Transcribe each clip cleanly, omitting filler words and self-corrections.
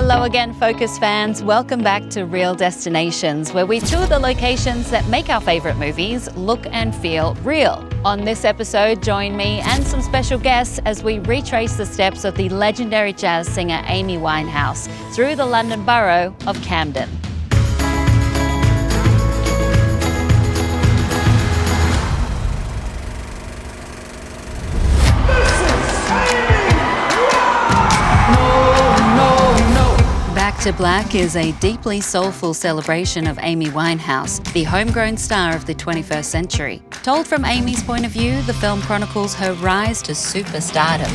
Hello again, Focus fans. Welcome back to Real Destinations, where we tour the locations that make our favorite movies look and feel real. On this episode, join me and some special guests as we retrace the steps of the legendary jazz singer Amy Winehouse through the London borough of Camden. Back to Black is a deeply soulful celebration of Amy Winehouse, the homegrown star of the 21st century. Told from Amy's point of view, the film chronicles her rise to superstardom.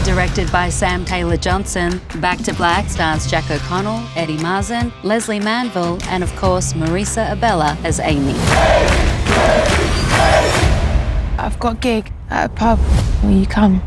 Directed by Sam Taylor Johnson, Back to Black stars Jack O'Connell, Eddie Marsan, Leslie Manville, and of course Marisa Abela as Amy. I've got a gig at a pub. Will you come?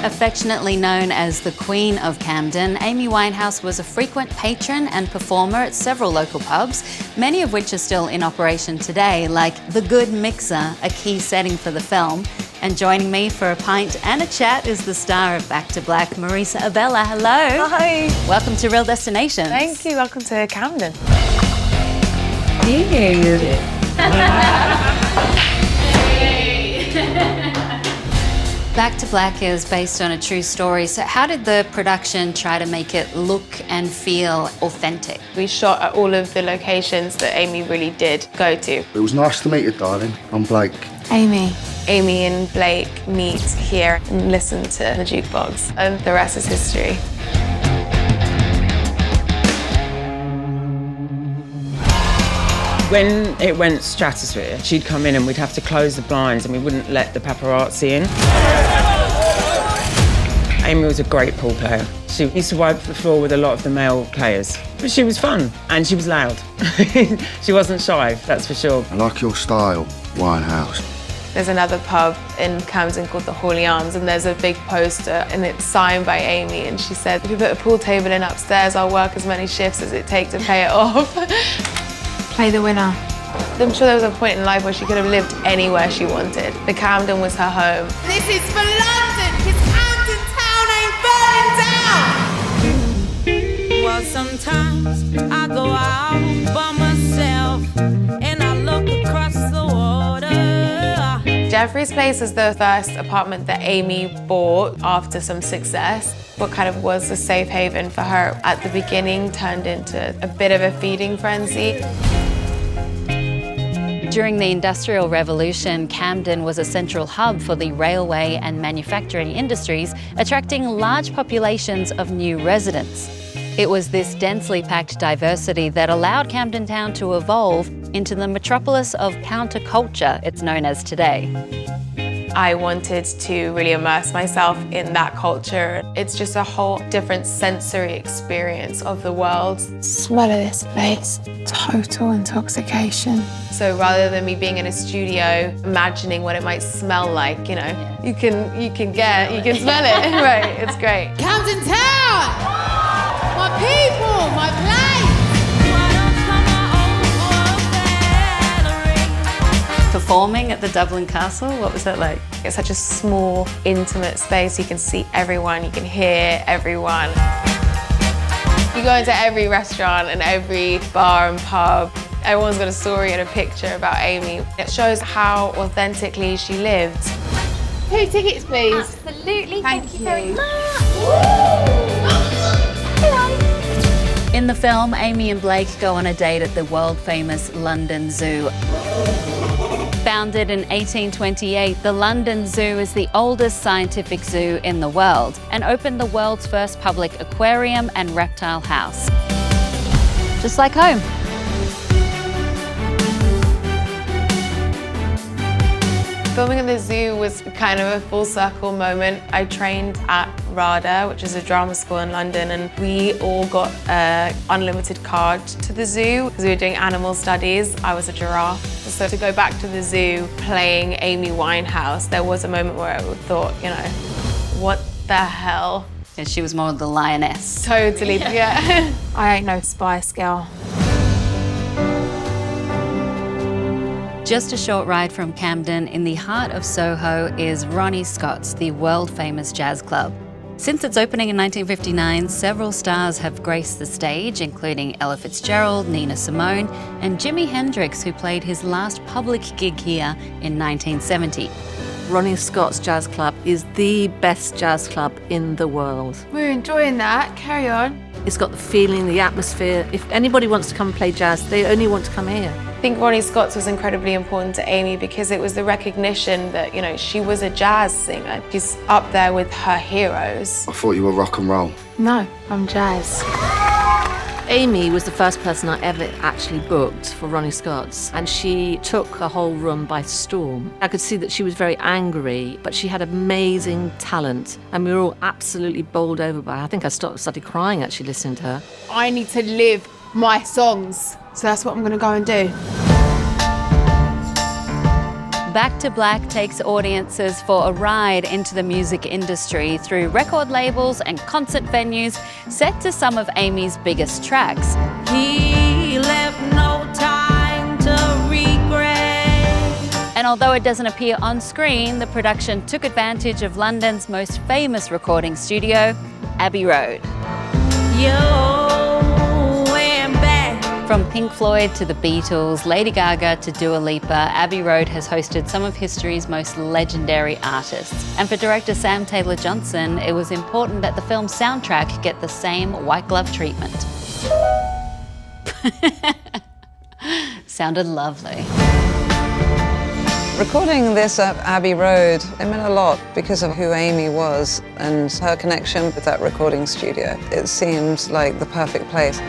Affectionately known as the Queen of Camden, Amy Winehouse was a frequent patron and performer at several local pubs, many of which are still in operation today, like The Good Mixer, a key setting for the film. And joining me for a pint and a chat is the star of Back to Black, Marisa Abela. Hello. Hi. Welcome to Real Destinations. Thank you. Welcome to Camden. Back to Black is based on a true story. So how did the production try to make it look and feel authentic? We shot at all of the locations that Amy really did go to. It was nice to meet you, darling. I'm Blake. Amy. Amy and Blake meet here and listen to the jukebox, and the rest is history. When it went stratosphere, she'd come in and we'd have to close the blinds and we wouldn't let the paparazzi in. Amy was a great pool player. She used to wipe the floor with a lot of the male players. But she was fun and she was loud. She wasn't shy, that's for sure. I like your style, Winehouse. There's another pub in Camden called the Hawley Arms, and there's a big poster and it's signed by Amy, and she said, if you put a pool table in upstairs, I'll work as many shifts as it takes to pay it off. Play the winner. I'm sure there was a point in life where she could have lived anywhere she wanted. The Camden was her home. This is for London, because Camden town ain't burning down. Well, sometimes I go out by myself and I look across the water. Jeffrey's Place is the first apartment that Amy bought after some success. What kind of was a safe haven for her at the beginning turned into a bit of a feeding frenzy. During the Industrial Revolution, Camden was a central hub for the railway and manufacturing industries, attracting large populations of new residents. It was this densely packed diversity that allowed Camden Town to evolve into the metropolis of counterculture it's known as today. I wanted to really immerse myself in that culture. It's just a whole different sensory experience of the world. Smell of this place, total intoxication. So rather than me being in a studio, imagining what it might smell like, you know, you can smell it. Right, it's great. Camden town, my people, my place. Performing at the Dublin Castle, what was that like? It's such a small, intimate space. You can see everyone, you can hear everyone. You go into every restaurant and every bar and pub. Everyone's got a story and a picture about Amy. It shows how authentically she lived. 2 tickets, please. Absolutely, thank you very much. Hello. In the film, Amy and Blake go on a date at the world-famous London Zoo. Founded in 1828, the London Zoo is the oldest scientific zoo in the world and opened the world's first public aquarium and reptile house. Just like home. Filming in the zoo was kind of a full circle moment. I trained at RADA, which is a drama school in London, and we all got an unlimited card to the zoo because we were doing animal studies. I was a giraffe. So to go back to the zoo playing Amy Winehouse, there was a moment where I thought, you know, what the hell? And she was more the lioness. Totally, yeah. I ain't no Spice Girl. Just a short ride from Camden, in the heart of Soho, is Ronnie Scott's, the world-famous jazz club. Since its opening in 1959, several stars have graced the stage, including Ella Fitzgerald, Nina Simone, and Jimi Hendrix, who played his last public gig here in 1970. Ronnie Scott's Jazz Club is the best jazz club in the world. We're enjoying that. Carry on. It's got the feeling, the atmosphere. If anybody wants to come and play jazz, they only want to come here. I think Ronnie Scott's was incredibly important to Amy because it was the recognition that, you know, she was a jazz singer. She's up there with her heroes. I thought you were rock and roll. No, I'm jazz. Amy was the first person I ever actually booked for Ronnie Scott's, and she took the whole room by storm. I could see that she was very angry, but she had amazing talent, and we were all absolutely bowled over by her. I think I started crying actually listening to her. I need to live my songs, so that's what I'm going to go and do. Back to Black takes audiences for a ride into the music industry through record labels and concert venues set to some of Amy's biggest tracks. He left no time to regret. And although it doesn't appear on screen, the production took advantage of London's most famous recording studio, Abbey Road. From Pink Floyd to the Beatles, Lady Gaga to Dua Lipa, Abbey Road has hosted some of history's most legendary artists. And for director Sam Taylor Johnson, it was important that the film's soundtrack get the same white glove treatment. Sounded lovely. Recording this at Abbey Road, it meant a lot because of who Amy was and her connection with that recording studio. It seemed like the perfect place.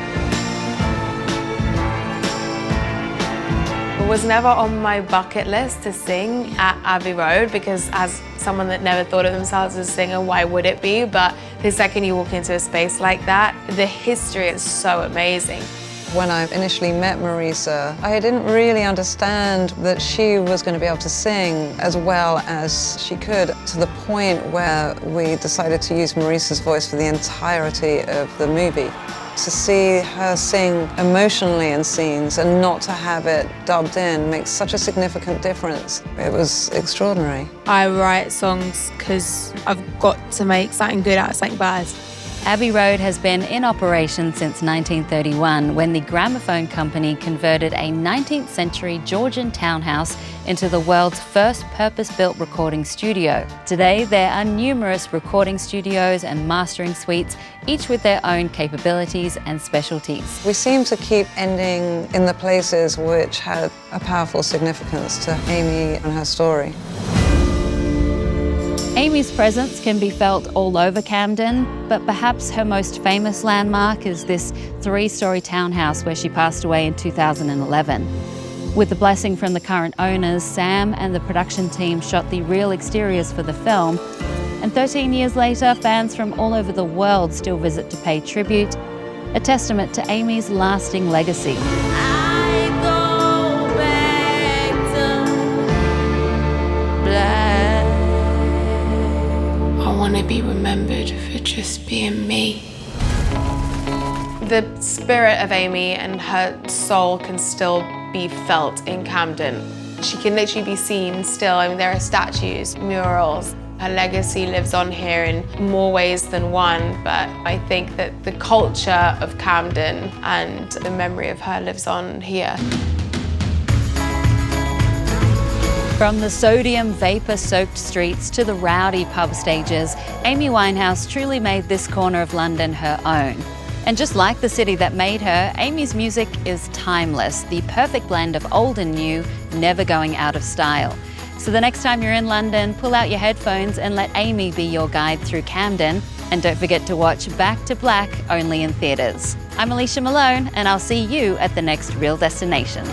It was never on my bucket list to sing at Abbey Road because as someone that never thought of themselves as a singer, why would it be? But the second you walk into a space like that, the history is so amazing. When I initially met Marisa, I didn't really understand that she was going to be able to sing as well as she could, to the point where we decided to use Marisa's voice for the entirety of the movie. To see her sing emotionally in scenes and not to have it dubbed in makes such a significant difference. It was extraordinary. I write songs because I've got to make something good out of something bad. Abbey Road has been in operation since 1931, when the gramophone company converted a 19th century Georgian townhouse into the world's first purpose-built recording studio. Today, there are numerous recording studios and mastering suites, each with their own capabilities and specialties. We seem to keep ending in the places which had a powerful significance to Amy and her story. Amy's presence can be felt all over Camden, but perhaps her most famous landmark is this 3-story townhouse where she passed away in 2011. With the blessing from the current owners, Sam and the production team shot the real exteriors for the film, and 13 years later, fans from all over the world still visit to pay tribute, a testament to Amy's lasting legacy. I go back to black. I want to be remembered for just being me. The spirit of Amy and her soul can still be felt in Camden. She can literally be seen still. I mean, there are statues, murals. Her legacy lives on here in more ways than one, but I think that the culture of Camden and the memory of her lives on here. From the sodium vapor-soaked streets to the rowdy pub stages, Amy Winehouse truly made this corner of London her own. And just like the city that made her, Amy's music is timeless, the perfect blend of old and new, never going out of style. So the next time you're in London, pull out your headphones and let Amy be your guide through Camden. And don't forget to watch Back to Black, only in theatres. I'm Alicia Malone, and I'll see you at the next Real Destination.